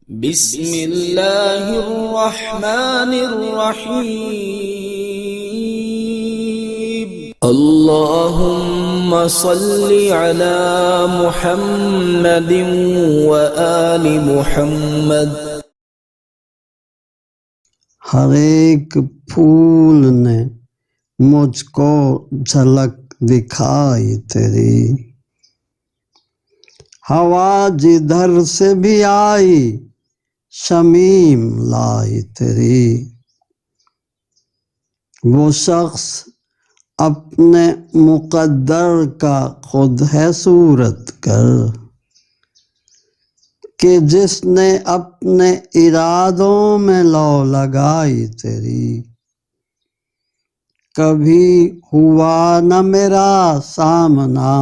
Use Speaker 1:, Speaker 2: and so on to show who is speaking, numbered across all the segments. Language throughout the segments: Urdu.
Speaker 1: بسم اللہ الرحمن الرحیم اللہم صل علی محمد وآل محمد۔
Speaker 2: ہر ایک پھول نے مجھ کو جھلک دکھائی تیری، ہوا جدھر سے بھی آئی شمیم لائی تیری۔ وہ شخص اپنے مقدر کا خود ہے صورت گر، کہ جس نے اپنے ارادوں میں لو لگائی تیری۔ کبھی ہوا نہ میرا سامنا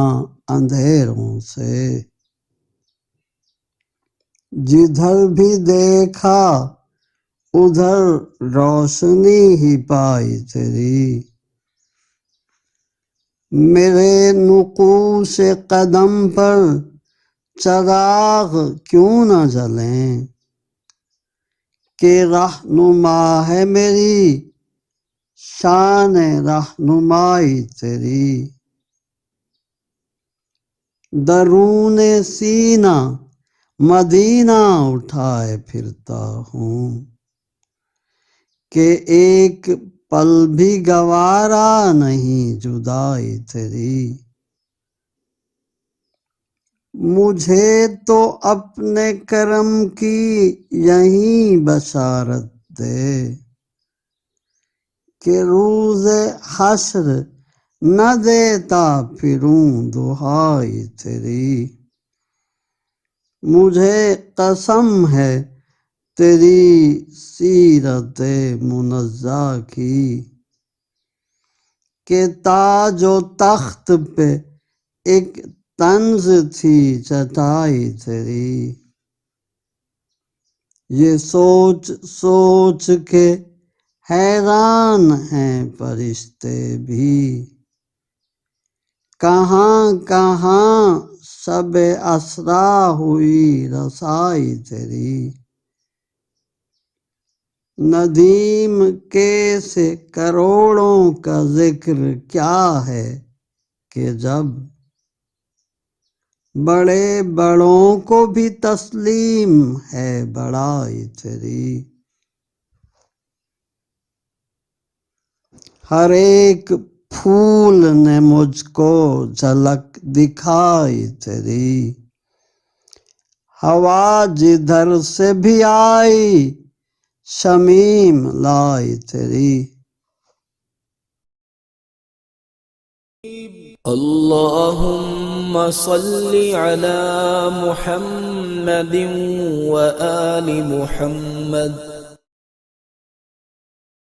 Speaker 2: اندھیروں سے، جدھر بھی دیکھا ادھر روشنی ہی پائی تیری۔ میرے نقوش قدم پر چراغ کیوں نہ جلیں، کہ رہنما ہے میری شان رہنمائی تیری۔ درون سینہ مدینہ اٹھائے پھرتا ہوں، کہ ایک پل بھی گوارا نہیں جدائی تیری۔ مجھے تو اپنے کرم کی یہیں بشارت دے، کہ روز حشر نہ دیتا پھروں دہائی تیری۔ مجھے قسم ہے تیری سیرت منزہ کی، کہ تاج و تخت پہ ایک طنز تھی چٹائی تیری۔ یہ سوچ سوچ کے حیران ہیں فرشتے بھی، کہاں کہاں شب اسریٰ ہوئی رسائی تیری۔ ندیم کے سے کروڑوں کا ذکر کیا ہے، کہ جب بڑے بڑوں کو بھی تسلیم ہے بڑائی تیری۔ ہر ایک پھول نے مجھ کو جھلک دکھائی تیری، ہوا جدھر سے بھی آئی شمیم لائی تیری۔
Speaker 1: اللہم صل علی محمد وآل محمد۔